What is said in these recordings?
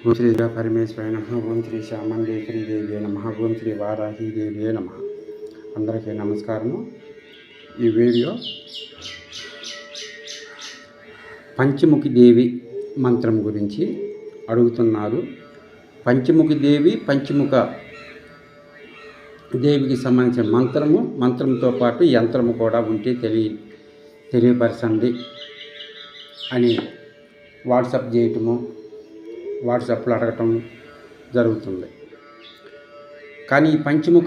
ఓం శ్రీ పరమేశ్వరాయ నమః. ఓం శ్రీ శ్యామండేశ్వరి దేవి నమః. ఓం శ్రీ వారాహి దేవి నమః. అందరికీ నమస్కారము. ఈ వీడియో పంచముఖి దేవి మంత్రం గురించి అడుగుతున్నారు. పంచముఖి దేవి, పంచముఖ దేవికి సంబంధించిన మంత్రంతో పాటు యంత్రము కూడా ఉంటే తెలియపరచండి అని వాట్సాప్లో అడగటం జరుగుతుంది. కానీ ఈ పంచముఖ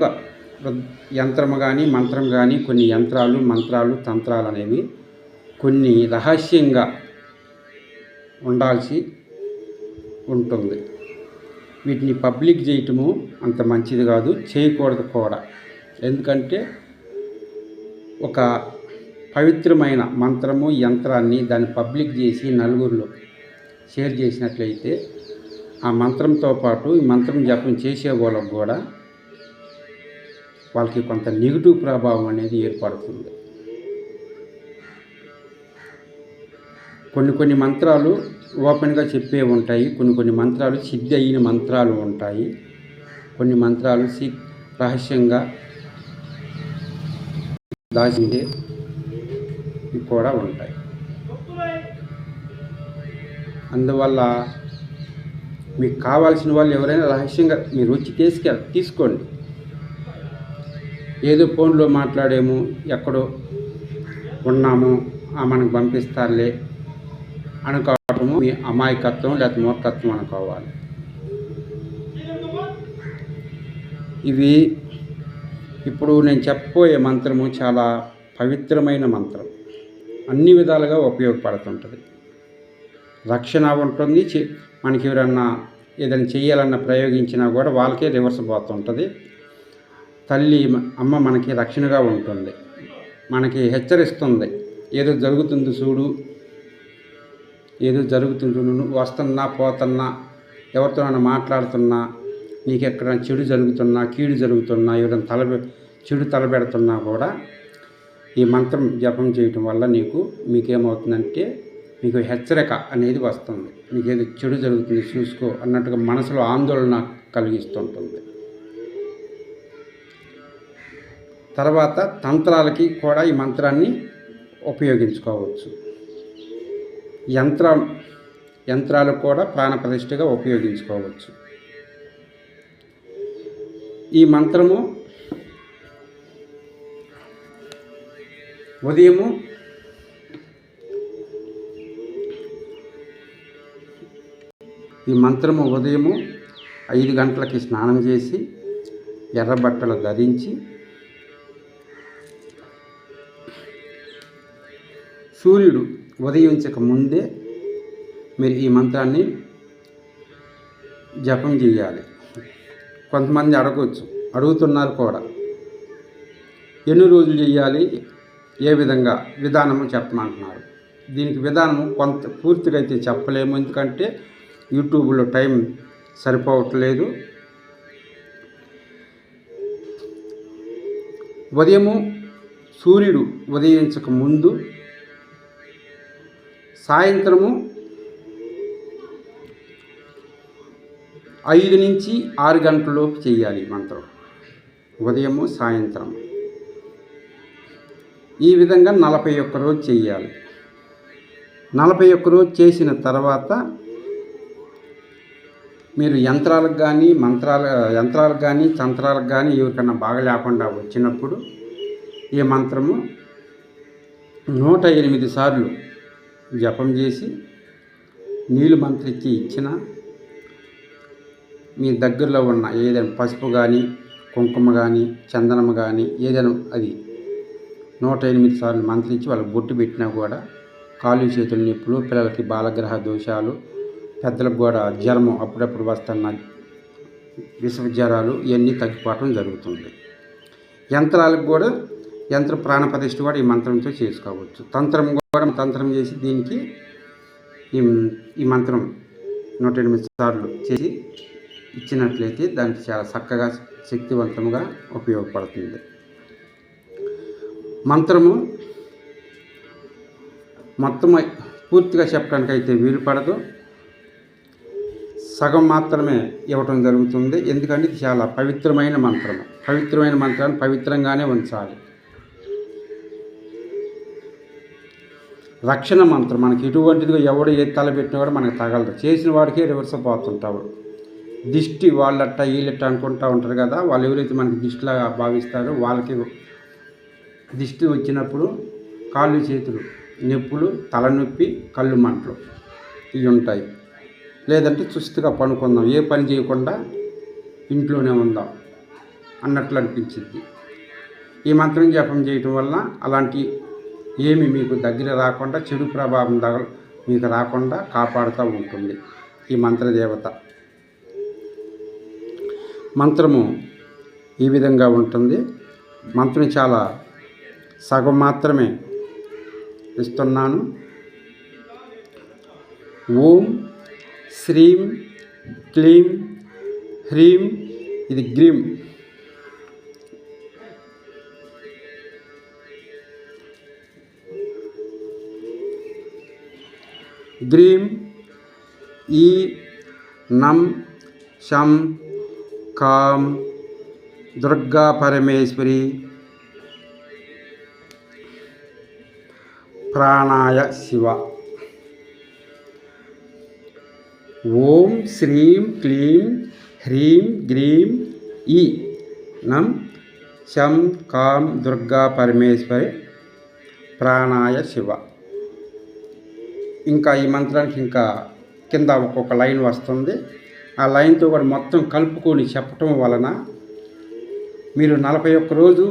యంత్రము కానీ మంత్రం కానీ కొన్ని మంత్రాలు అనేవి కొన్ని రహస్యంగా ఉండాల్సి ఉంటుంది. వీటిని పబ్లిక్ చేయటము అంత మంచిది కాదు, చేయకూడదు కూడా. ఎందుకంటే ఒక పవిత్రమైన మంత్రము యంత్రాన్ని దాన్ని పబ్లిక్ చేసి నలుగురిలో షేర్ చేసినట్లయితే ఆ మంత్రంతో పాటు ఈ మంత్రం జపం చేసే వాళ్ళకు కూడా వాళ్ళకి కొంత నెగిటివ్ ప్రభావం అనేది ఏర్పడుతుంది. కొన్ని మంత్రాలు ఓపెన్గా చెప్పే ఉంటాయి, కొన్ని మంత్రాలు సిద్ధి అయిన మంత్రాలు ఉంటాయి, కొన్ని మంత్రాలు రహస్యంగా దాచిండే కూడా ఉంటాయి. అందువల్ల మీకు కావాల్సిన వాళ్ళు ఎవరైనా రహస్యంగా మీరు వచ్చి తీసుకోండి. ఏదో ఫోన్లో మాట్లాడేము, ఎక్కడో ఉన్నాము, మనకు పంపిస్తారులే అనుకోవటము మీ అమాయకత్వం లేకపోతే మూర్ఖత్వం అనుకోవాలి. ఇవి ఇప్పుడు నేను చెప్పబోయే మంత్రము చాలా పవిత్రమైన మంత్రం, అన్ని విధాలుగా ఉపయోగపడుతుంటుంది. రక్షణ ఉంటుంది. మనకి ఎవరన్నా ఏదైనా చేయాలన్న ప్రయోగించినా కూడా వాళ్ళకే రివర్స్ పోతుంటుంది. అమ్మ మనకి రక్షణగా ఉంటుంది, మనకి హెచ్చరిస్తుంది. ఏదో జరుగుతుంది చూడు, ఏదో జరుగుతుంది, నువ్వు వస్తున్నా పోతున్నా, ఎవరితోనైనా మాట్లాడుతున్నా, నీకు ఎక్కడైనా చెడు జరుగుతున్నా, కీడు జరుగుతున్నా, ఎవరైనా చెడు తలబెడుతున్నా కూడా ఈ మంత్రం జపం చేయటం వల్ల మీకేమవుతుందంటే మీకు హెచ్చరిక అనేది వస్తుంది. మీకు ఏదో చెడు జరుగుతుంది చూసుకో అన్నట్టుగా మనసులో ఆందోళన కలిగిస్తుంటుంది. తర్వాత తంత్రాలకి కూడా ఈ మంత్రాన్ని ఉపయోగించుకోవచ్చు. యంత్రాలు కూడా ప్రాణప్రతిష్ఠగా ఉపయోగించుకోవచ్చు. ఈ మంత్రము ఉదయము 5 గంటలకి స్నానం చేసి ఎర్ర బట్టలు ధరించి సూర్యుడు ఉదయించక ముందే మీరు ఈ మంత్రాన్ని జపం చేయాలి. కొంతమంది అడుగుతున్నారు కూడా, ఎన్ని రోజులు చేయాలి, ఏ విధంగా విధానము చెప్పమంటున్నారు. దీనికి విధానము కొంత పూర్తిగా అయితే చెప్పలేము, ఎందుకంటే యూట్యూబ్లో టైం సరిపోవట్లేదు. సూర్యుడు ఉదయించక ముందు సాయంత్రము 5 నుంచి 6 గంటలలోపు చేయాలి మంత్రం. ఉదయము సాయంత్రం ఈ విధంగా 41 రోజు చేయాలి. 41 రోజు చేసిన తర్వాత మీరు యంత్రాలకు కానీ తంత్రాలకు కానీ ఎవరికన్నా బాగా లేకుండా వచ్చినప్పుడు ఈ మంత్రము 108 సార్లు జపం చేసి నీళ్ళు మంత్రించి ఇచ్చిన మీ దగ్గరలో ఉన్న ఏదైనా పసుపు కానీ కుంకుమ కానీ చందనము కానీ ఏదైనా అది 108 సార్లు మంత్రించి వాళ్ళకి బొట్టు పెట్టినా కూడా కాళ్ళు చేతుల నొప్పులు, పిల్లలకి బాలగ్రహ దోషాలు, పెద్దలకు కూడా జ్వరము అప్పుడప్పుడు వస్తున్న విష జ్వరాలు ఇవన్నీ తగ్గిపోవటం జరుగుతుంది. యంత్రాలకు కూడా యంత్ర ప్రాణప్రతిష్ఠ కూడా ఈ మంత్రంతో చేసుకోవచ్చు. తంత్రం చేసి దీనికి ఈ మంత్రం 108 సార్లు చేసి ఇచ్చినట్లయితే దానికి చాలా చక్కగా శక్తివంతంగా ఉపయోగపడుతుంది. మంత్రము మొత్తం పూర్తిగా చెప్పడానికి అయితే వీలు పడదు. సగం మాత్రమే ఇవ్వటం జరుగుతుంది. ఎందుకంటే ఇది చాలా పవిత్రమైన మంత్రం. పవిత్రమైన మంత్రాన్ని పవిత్రంగానే ఉంచాలి. రక్షణ మంత్రం. మనకి ఎటువంటిదిగా ఎవడు ఏ తలపెట్టినా కూడా మనకు తగలదు. చేసిన వాడికే రివర్స్ పోతుంటాడు. దిష్టి వాళ్ళట్ట వీళ్ళట్ట అనుకుంటూ ఉంటారు కదా, వాళ్ళు ఎవరైతే మనకి దిష్టిలాగా భావిస్తారో వాళ్ళకి దిష్టి వచ్చినప్పుడు కాళ్ళు చేతులు నొప్పులు, తలనొప్పి, కళ్ళు మంటలు ఇవి ఉంటాయి. లేదంటే సుస్థిగా పడుకుందాం, ఏ పని చేయకుండా ఇంట్లోనే ఉందాం అన్నట్లు అనిపించింది. ఈ మంత్రం జపం చేయటం వల్ల అలాంటి ఏమి మీకు దగ్గర రాకుండా, చెడు ప్రభావం మీకు రాకుండా కాపాడుతూ ఉంటుంది ఈ మంత్రదేవత. మంత్రము ఈ విధంగా ఉంటుంది. మంత్రం చాలా సగం మాత్రమే ఇస్తున్నాను. ఓం శ్రీం క్లీం హ్రీం, ఇది గ్రీం. గ్రీం ఈ నం శం కాం దుర్గా పరమేశ్వరి ప్రాణాయ శివ. ఓం శ్రీం క్లీం హ్రీం గ్రీం ఈ నం శం కాం దుర్గా పరమేశ్వరి ప్రాణాయ శివ. ఇంకా ఈ మంత్రానికి ఇంకా కింద ఒక్కొక్క లైన్ వస్తుంది. ఆ లైన్తో కూడా మొత్తం కలుపుకొని చెప్పటం వలన మీరు 41 రోజు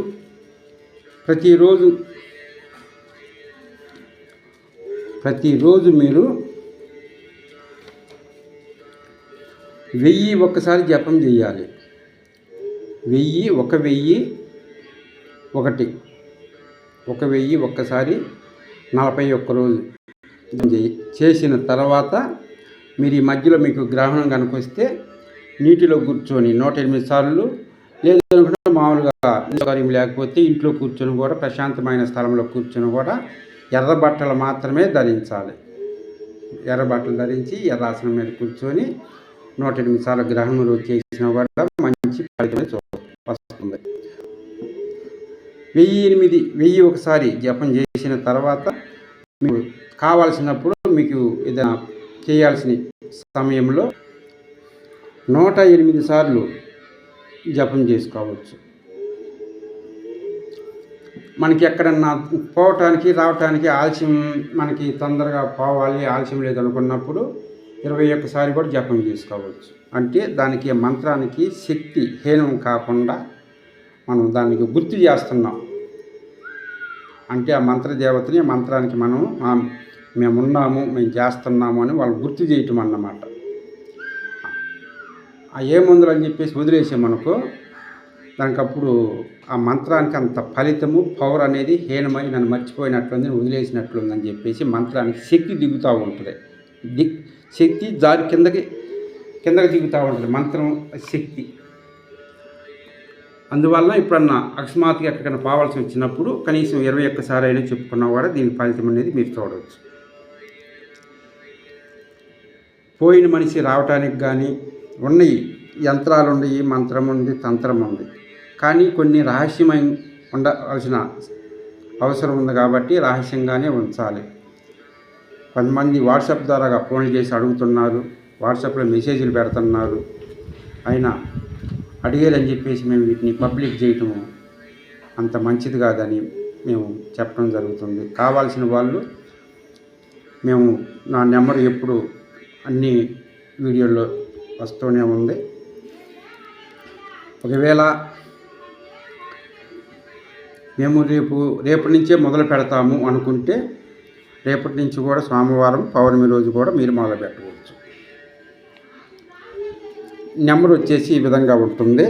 ప్రతిరోజు మీరు 1000 ఒక్కసారి జపం చేయాలి. 1000 ఒక్కసారి 41 రోజు చేసిన తర్వాత మీరు ఈ మధ్యలో మీకు గ్రహణం కనుక వస్తే నీటిలో కూర్చొని 108 సార్లు, లేదనుకుంటే మామూలుగా సౌకర్యం లేకపోతే ఇంట్లో కూర్చొని కూడా, ప్రశాంతమైన స్థలంలో కూర్చొని కూడా ఎర్ర బట్టలు మాత్రమే ధరించాలి. ఎర్ర బట్టలు ధరించి ఎర్రాసనం మీద కూర్చొని 108 సార్లు గ్రహణం రోజు చేసిన కూడా మంచి ఫలితమే వస్తుంది. 1008 ఒకసారి జపం చేసిన తర్వాత మీకు కావాల్సినప్పుడు మీకు ఏదైనా చేయాల్సిన సమయంలో 108 సార్లు జపం చేసుకోవచ్చు. మనకి ఎక్కడన్నా పోవటానికి రావటానికి ఆలస్యం, మనకి తొందరగా పోవాలి, ఆలస్యం లేదనుకున్నప్పుడు 21 సారి కూడా జపం చేసుకోవచ్చు. అంటే దానికి మంత్రానికి శక్తి హీనం కాకుండా మనం దానికి గుర్తు చేస్తున్నాం. అంటే ఆ మంత్రదేవతని, మంత్రానికి మేమున్నాము, మేము చేస్తున్నాము అని వాళ్ళు గుర్తు చేయటం అన్నమాట. ఆ ఏ మందులు అని చెప్పేసి వదిలేసామనుకో, దానికి అప్పుడు ఆ మంత్రానికి అంత ఫలితము, పవర్ అనేది హీనమై నన్ను మర్చిపోయినట్లుంది, వదిలేసినట్లుందని చెప్పేసి మంత్రానికి శక్తి దిగుతూ ఉంటుంది. శక్తి జారి కిందకి దిగుతూ ఉంటుంది మంత్రం శక్తి. అందువల్ల ఇప్పుడన్నా అకస్మాత్తుగా ఎక్కడికైనా పోవాల్సి వచ్చినప్పుడు కనీసం 21 సారి అయినా చెప్పుకున్నా కూడా దీని ఫలితం అనేది మీరు చూడవచ్చు. పోయిన మనిషి రావటానికి కానీ ఉన్నాయి, యంత్రాలు ఉన్నాయి, మంత్రం ఉంది, తంత్రం ఉంది. కానీ కొన్ని రహస్యమై ఉండవలసిన అవసరం ఉంది కాబట్టి రహస్యంగానే ఉంచాలి. కొంతమంది వాట్సాప్ ద్వారా ఫోన్లు చేసి అడుగుతున్నారు, వాట్సాప్లో మెసేజ్లు పెడుతున్నారు. అయినా అడిగేదని చెప్పేసి మేము వీటిని పబ్లిక్ చేయటం అంత మంచిది కాదని మేము చెప్పడం జరుగుతుంది. కావాల్సిన వాళ్ళు మేము నా నెంబర్ ఎప్పుడు అన్ని వీడియోల్లో వస్తూనే ఉంది. ఒకవేళ మేము రేపటి నుంచే మొదలు పెడతాము అనుకుంటే రేపటి నుంచి కూడా సోమవారం పౌర్ణమి రోజు కూడా మీరు మొదలు పెట్టవచ్చు. నెంబర్ వచ్చేసి ఈ విధంగా ఉంటుంది: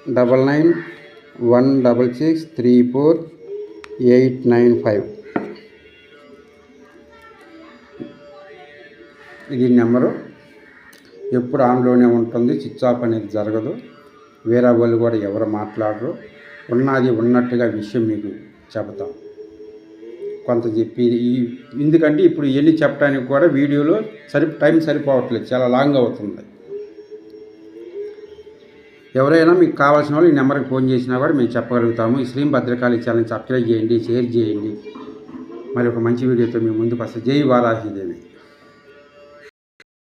9916634895. ఇది నెంబరు. ఎప్పుడు ఆన్లోనే ఉంటుంది, స్విచ్ ఆఫ్ అనేది జరగదు. వేరే వాళ్ళు కూడా ఎవరు మాట్లాడరు. ఉన్నది ఉన్నట్టుగా విషయం మీకు చెబుతాం. కొంత చెప్పి ఎందుకంటే ఇప్పుడు ఇవన్నీ చెప్పడానికి కూడా వీడియోలో టైం సరిపోవట్లేదు, చాలా లాంగ్ అవుతుంది. ఎవరైనా మీకు కావాల్సిన వాళ్ళు ఈ నెంబర్కి ఫోన్ చేసినా కూడా మేము చెప్పగలుగుతాము. ఈ శ్రీ భద్రకాళి ఛానల్ సబ్స్క్రైబ్ చేయండి, షేర్ చేయండి. మరి ఒక మంచి వీడియోతో మీ ముందుకు వస్తే జై వారాహిదేవి.